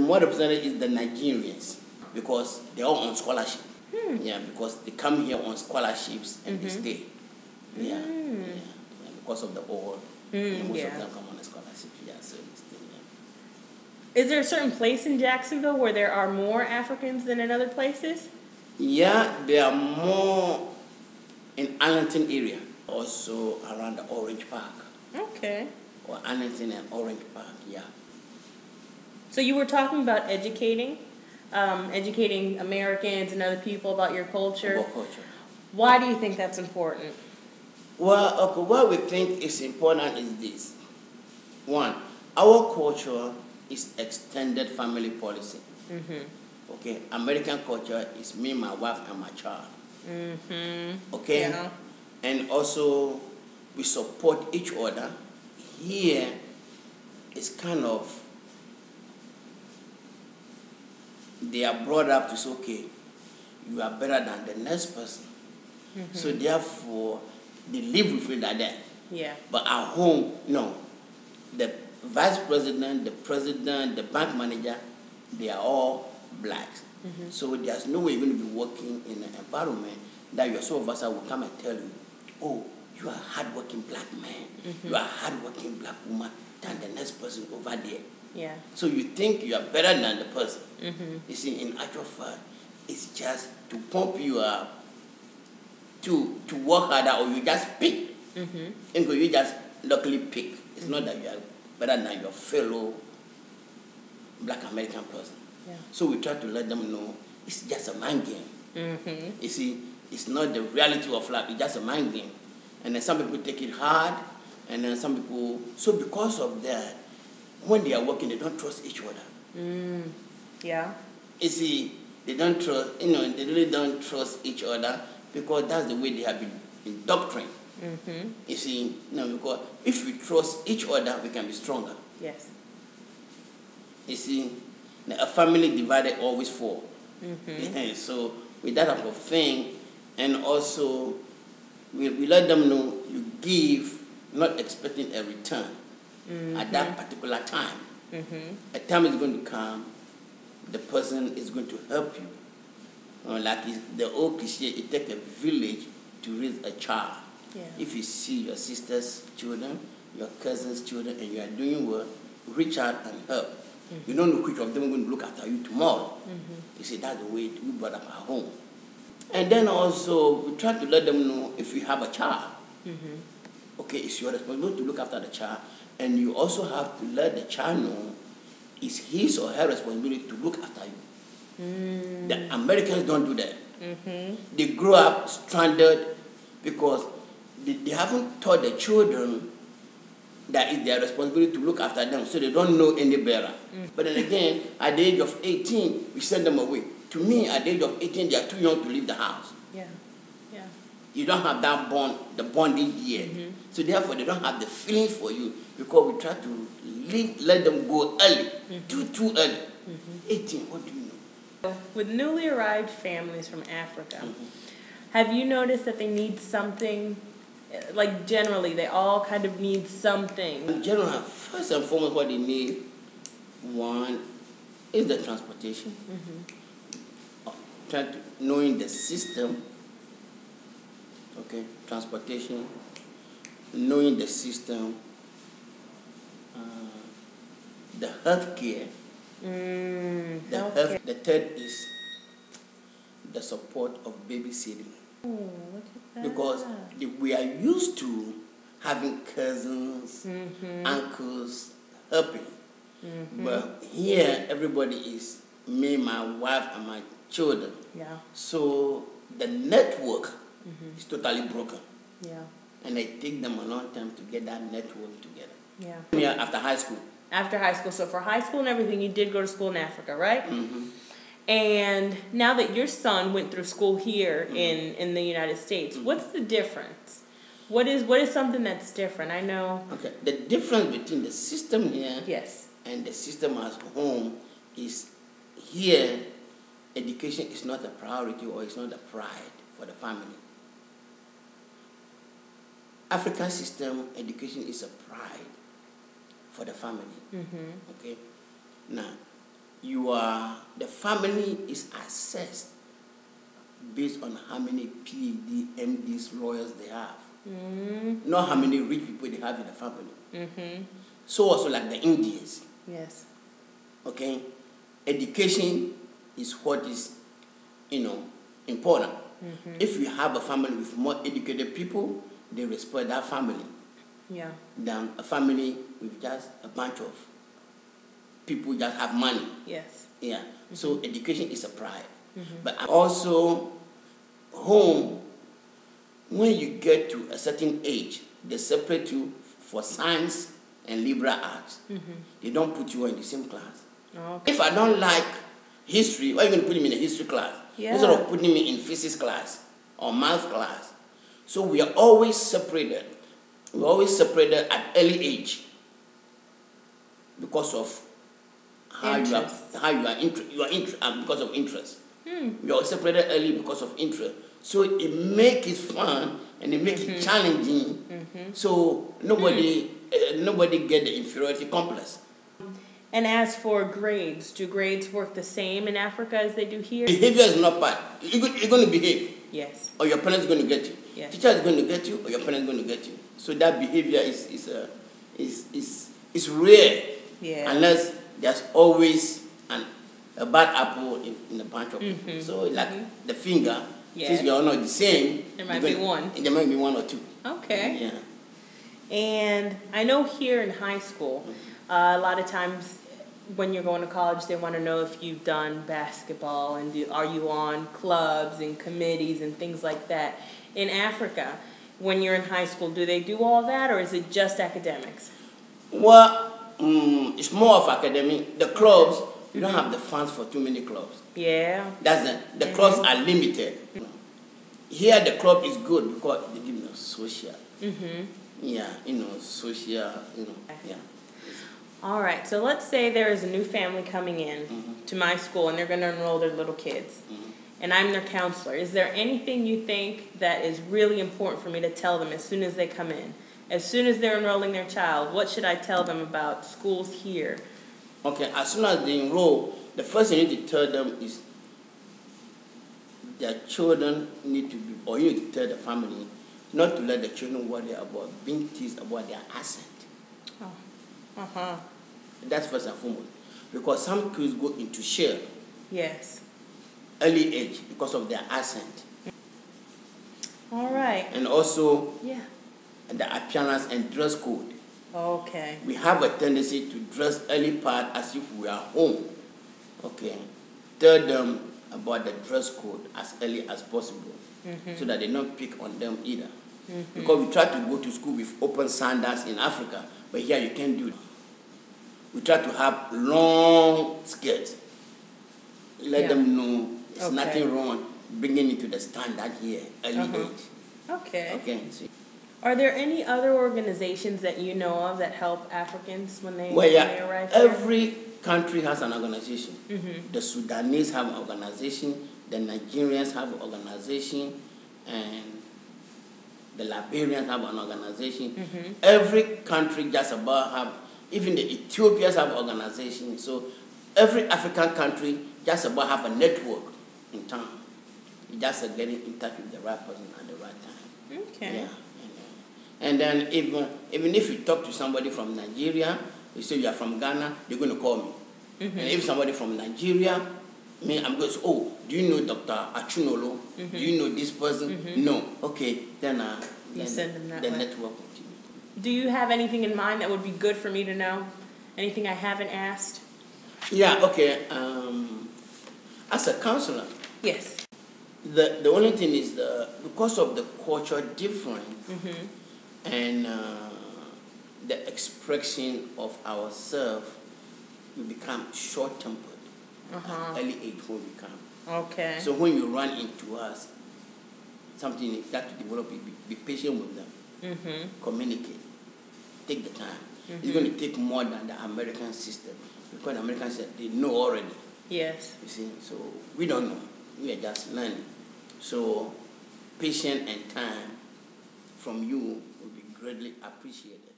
More represented is the Nigerians because they're all on scholarship. Yeah, because they come here on scholarships and they stay. Yeah, yeah, because of the oil. Most of them come on a scholarship. Yeah, so they stay. Yeah. Is there a certain place in Jacksonville where there are more Africans than in other places? Yeah, there are more in Arlington area, also around the Orange Park. Okay. Or Arlington and Orange Park, yeah. So you were talking about educating Americans and other people about your culture. About culture. Why do you think that's important? Well, okay, what we think is important is this. One, our culture is extended family policy. Okay, American culture is me, my wife, and my child. Okay, Yeah. and also we support each other. Here, it's kind of they are brought up to say, okay, you are better than the next person. So therefore, they live with it like that. Yeah. But at home, no. The vice president, the president, the bank manager, they are all blacks. So there's no way you're going to be working in an environment that your supervisor will come and tell you, oh, you are a hardworking black man, you are a hardworking black woman than the next person over there. Yeah. So you think you are better than the person. You see, in actual fact, it's just to pump you up, to work harder, or you just pick. And you just luckily pick. It's not that you are better than your fellow black American person. Yeah. So we try to let them know it's just a mind game. You see, it's not the reality of life, it's just a mind game. And then some people take it hard, and then some people, so because of that, when they are working, they don't trust each other. Yeah. You see, they don't trust, they really don't trust each other because that's the way they have been indoctrinated. You see, because if we trust each other, we can be stronger. Yes. You see, a family divided always fall. So with that type of thing, and also we let them know you give, not expecting a return at that particular time. A time is going to come, the person is going to help you. Like the old cliche, it takes a village to raise a child. Yeah. If you see your sister's children, your cousin's children, and you are doing well, reach out and help. You don't know which of them are going to look after you tomorrow. You see, that's the way we brought up our home. And then also, we try to let them know if you have a child, okay, it's your responsibility to look after the child, and you also have to let the child know it's his or her responsibility to look after you. The Americans don't do that. They grow up stranded because they haven't taught the children that it's their responsibility to look after them, so they don't know any better. But then again, at the age of 18, we send them away. To me, at the age of 18, they are too young to leave the house. Yeah. Yeah. You don't have that bond, the bonding yet. So therefore, they don't have the feeling for you because we try to let them go early, too early. 18, what do you know? With newly arrived families from Africa, have you noticed that they need something, like generally, they all kind of need something? In general, first and foremost, what they need, one, is the transportation. Knowing the system, okay, transportation, knowing the system, the healthcare. The third is the support of babysitting. Look at that. Because we are used to having cousins, uncles helping. But here, everybody is me, my wife, and my children. Yeah. So the network is totally broken. Yeah. And it takes them a long time to get that network together. Yeah. Yeah, after high school. After high school. So for high school and everything, you did go to school in Africa, right? And now that your son went through school here in the United States, what's the difference? What is something that's different? I know. Okay. The difference between the system here Yes. and the system at home is here education is not a priority or it's not a pride for the family. African system education is a pride for the family. Okay. Now, you the family is assessed based on how many PhD, MDs, lawyers they have. Not how many rich people they have in the family. So also like the Indians. Yes. Okay? Education is what is, important. If you have a family with more educated people, they respect that family. Yeah. Than a family with just a bunch of people just have money. Yes. Yeah. So education is a pride. But also, home, when you get to a certain age, they separate you for science and liberal arts. They don't put you in the same class. Okay. If I don't like history, why are you going to put me in a history class? Yeah. Instead of putting me in physics class or math class. So we are always separated. We're always separated at early age because of how you are because of interest. You are separated early because of interest. So it makes it fun and it makes it challenging. So nobody get the inferiority complex. And as for grades, do grades work the same in Africa as they do here? Behavior is not part. You're going to behave. Yes. Or your parents are going to get you. Yes. Teacher is going to get you, or your parents are going to get you. So that behavior is rare. Yeah. Unless there's always a bad apple in a bunch of people. So like the finger, since we are all not the same, there might be one. There might be one or two. Okay. Yeah. And I know here in high school, a lot of times when you're going to college, they want to know if you've done basketball and are you on clubs and committees and things like that. In Africa, when you're in high school, do they do all that, or is it just academics? Well, it's more of academic. The clubs, you don't have the funds for too many clubs. Yeah. That's the clubs are limited. Here the club is good because they give social. Yeah, social, yeah. All right, so let's say there is a new family coming in to my school and they're going to enroll their little kids. And I'm their counselor. Is there anything you think that is really important for me to tell them as soon as they come in? As soon as they're enrolling their child, what should I tell them about schools here? Okay, as soon as they enroll, the first thing you need to tell them is their children need to be, or you need to tell the family, not to let the children worry about being teased about their accent. Oh. That's first and foremost. Because some kids go into shell. Yes. Early age because of their accent. All right. And also the appearance and dress code. Okay. We have a tendency to dress early part as if we are home. Okay. Tell them about the dress code as early as possible so that they don't pick on them either. Because we try to go to school with open sandals in Africa, but here you can't do it. We try to have long skirts. Let them know there's nothing wrong bringing it to the standard here, early age. Okay. Okay. Are there any other organizations that you know of that help Africans when they arrive here? Every country has an organization. The Sudanese have an organization, the Nigerians have an organization, and the Liberians have an organization. Every country just about have, even the Ethiopians have an organization. So every African country just about have a network in town. You just are getting in touch with the right person at the right time. Okay. Yeah. And then even if you talk to somebody from Nigeria, you say you are from Ghana, they're going to call me. And if somebody from Nigeria, I'm going to say, oh, do you know Dr. Achunolo? Do you know this person? No. Okay, then you send them that the way. network. Do you have anything in mind that would be good for me to know? Anything I haven't asked? Yeah, okay. As a counselor, yes. The only thing is because of the culture difference and the expression of ourselves, we become short-tempered at early age when we come. Okay. So when you run into us, something you got to develop, be patient with them, communicate, take the time. It's going to take more than the American system because the American system, they know already. Yes. You see, so we don't know. We are just learning. So patience and time from you will be greatly appreciated.